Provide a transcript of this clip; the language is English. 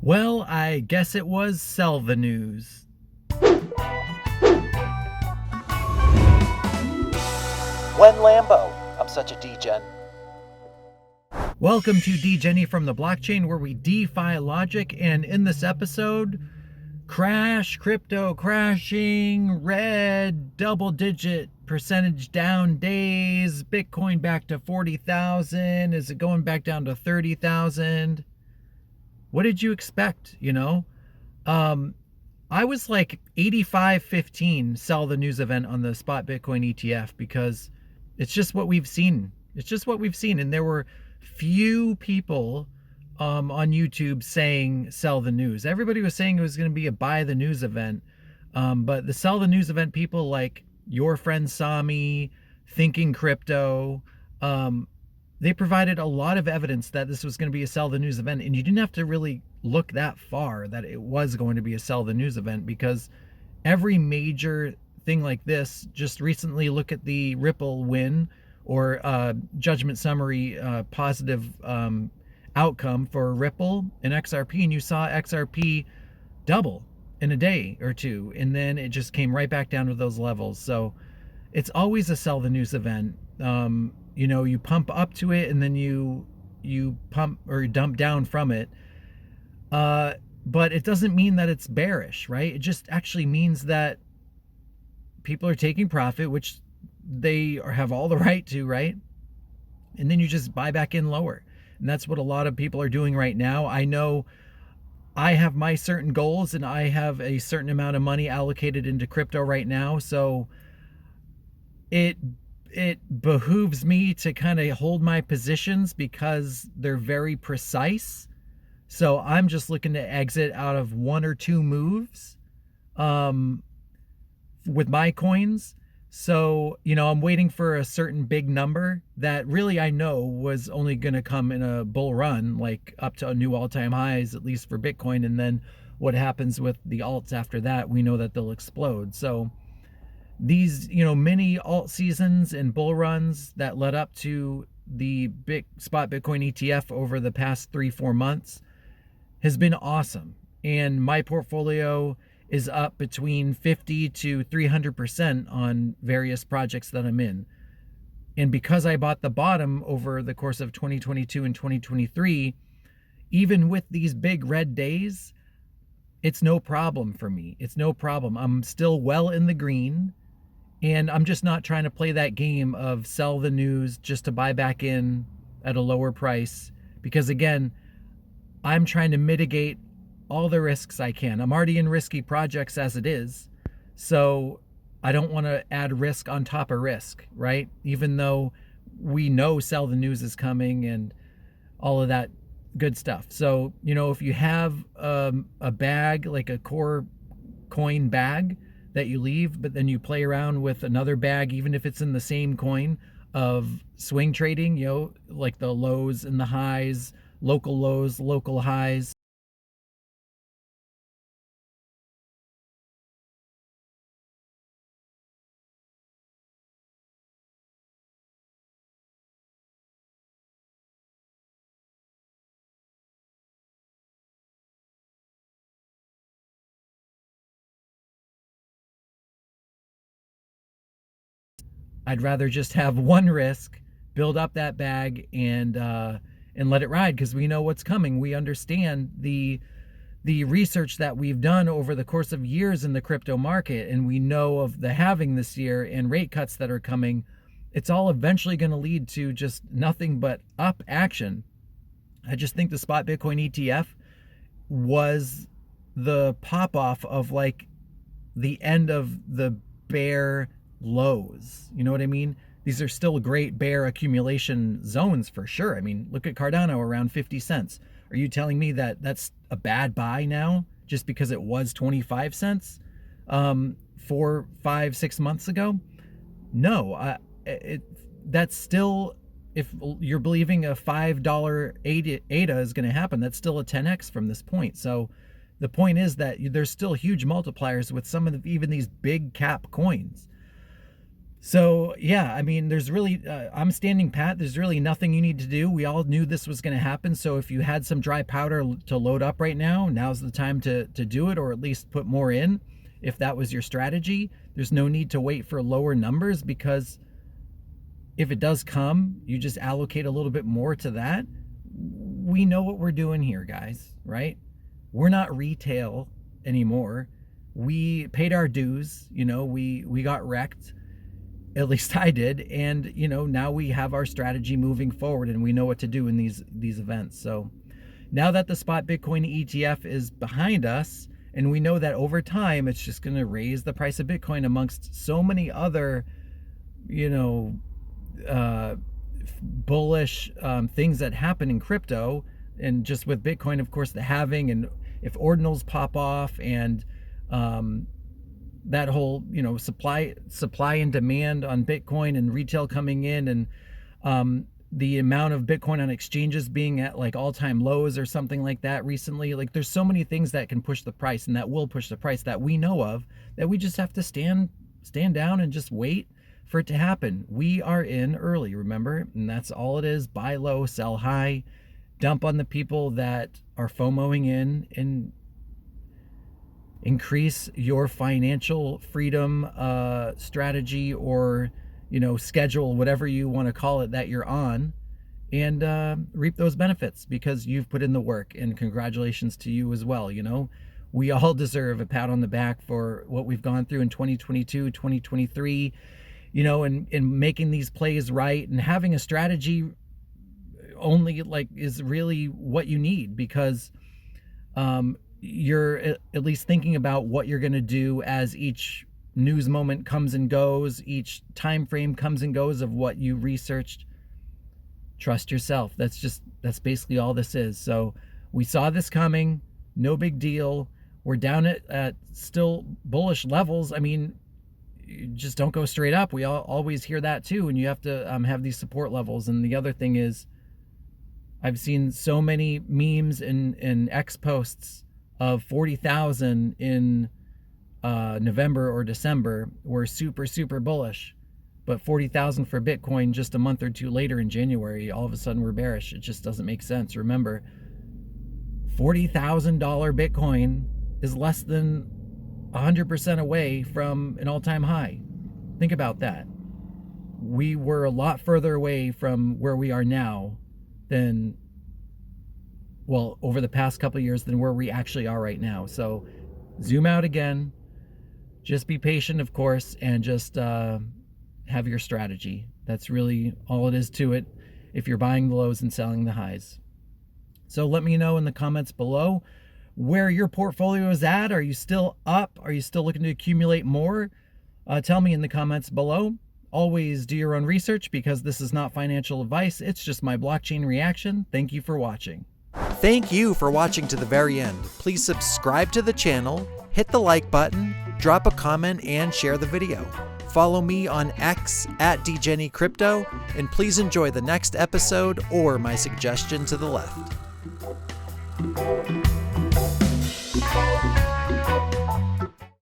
Well, I guess it was sell the news. When Lambo, I'm such a degen. Welcome to Degenny from the blockchain, where we defy logic. And in this episode, crash, crypto crashing, red, double-digit percentage down days, Bitcoin back to 40,000. Is it going back down to 30,000? What did you expect? I was like 85-15 sell the news event on the Spot Bitcoin ETF because it's just what we've seen. It's just what we've seen. And there were few people on YouTube saying sell the news. Everybody was saying it was going to be a buy the news event. But the sell the news event people like Your Friend Sami, Thinking Crypto, they provided a lot of evidence that this was going to be a sell the news event. And you didn't have to really look that far that it was going to be a sell the news event, because every major thing like this, just recently look at the Ripple win or judgment summary positive outcome for Ripple and XRP, and you saw XRP double in a day or two, and then it just came right back down to those levels. So it's always a sell the news event. You pump up to it and then you pump or dump down from it. But it doesn't mean that it's bearish, right? It just actually means that people are taking profit, which they have all the right to, right? And then you just buy back in lower. And that's what a lot of people are doing right now. I know I have my certain goals and I have a certain amount of money allocated into crypto right now. So it behooves me to kind of hold my positions because they're very precise. So I'm just looking to exit out of one or two moves with my coins. So, I'm waiting for a certain big number that really I know was only going to come in a bull run, like up to a new all-time highs, at least for Bitcoin. And then what happens with the alts after that, we know that they'll explode. So these, mini alt seasons and bull runs that led up to the big Spot Bitcoin ETF over the past 3-4 months has been awesome. And my portfolio is up between 50 to 300% on various projects that I'm in. And because I bought the bottom over the course of 2022 and 2023, even with these big red days, it's no problem for me. It's no problem. I'm still well in the green. And I'm just not trying to play that game of sell the news just to buy back in at a lower price. Because again, I'm trying to mitigate all the risks I can. I'm already in risky projects as it is. So I don't want to add risk on top of risk, right? Even though we know sell the news is coming and all of that good stuff. So, if you have a bag, like a core coin bag that you leave, but then you play around with another bag, even if it's in the same coin, of swing trading, like the lows and the highs, local lows, local highs. I'd rather just have one risk, build up that bag, and let it ride, because we know what's coming. We understand the research that we've done over the course of years in the crypto market, and we know of the halving this year and rate cuts that are coming. It's all eventually going to lead to just nothing but up action. I just think the Spot Bitcoin ETF was the pop off of like the end of the bear lows. You know what I mean? These are still great bear accumulation zones for sure. I mean, look at Cardano around 50 cents. Are you telling me that that's a bad buy now just because it was 25 cents 4, 5, 6 months ago? No, that's still, if you're believing a $5 ADA is going to happen, that's still a 10x from this point. So the point is that there's still huge multipliers with some of even these big cap coins. So yeah, I mean, there's really, I'm standing pat. There's really nothing you need to do. We all knew this was going to happen. So if you had some dry powder to load up right now, now's the time to do it, or at least put more in. If that was your strategy, there's no need to wait for lower numbers, because if it does come, you just allocate a little bit more to that. We know what we're doing here, guys, right? We're not retail anymore. We paid our dues, we got wrecked. At least I did. And, now we have our strategy moving forward, and we know what to do in these events. So now that the Spot Bitcoin ETF is behind us, and we know that over time it's just going to raise the price of Bitcoin amongst so many other, uh, bullish things that happen in crypto, and just with Bitcoin, of course, the halving, and if ordinals pop off, and that whole supply and demand on Bitcoin, and retail coming in, and the amount of Bitcoin on exchanges being at like all-time lows or something like that recently. Like, there's so many things that can push the price, and that will push the price, that we know of, that we just have to stand down and just wait for it to happen. We are in early, remember? And that's all it is. Buy low, sell high, dump on the people that are FOMOing in, and increase your financial freedom strategy, or schedule, whatever you want to call it, that you're on, and reap those benefits, because you've put in the work. And congratulations to you as well. We all deserve a pat on the back for what we've gone through in 2022, 2023, and making these plays right, and having a strategy only is really what you need, because you're at least thinking about what you're going to do as each news moment comes and goes, each time frame comes and goes of what you researched. Trust yourself. That's basically all this is. So we saw this coming. No big deal. We're down at still bullish levels. I mean, you just don't go straight up. We always hear that too, and you have to have these support levels. And the other thing is, I've seen so many memes and X posts of 40,000 in November or December were super, super bullish. But 40,000 for Bitcoin just a month or two later in January, all of a sudden we're bearish. It just doesn't make sense. Remember, $40,000 Bitcoin is less than 100% away from an all-time high. Think about that. We were a lot further away from where we are now than, well, over the past couple of years, than where we actually are right now. So zoom out again, just be patient, of course, and just have your strategy. That's really all it is to it, if you're buying the lows and selling the highs. So let me know in the comments below where your portfolio is at. Are you still up? Are you still looking to accumulate more? Tell me in the comments below. Always do your own research, because this is not financial advice. It's just my blockchain reaction. Thank you for watching. Thank you for watching to the very end. Please subscribe to the channel, hit the like button, drop a comment, and share the video. Follow me on X at Degenny Crypto, and please enjoy the next episode or my suggestion to the left.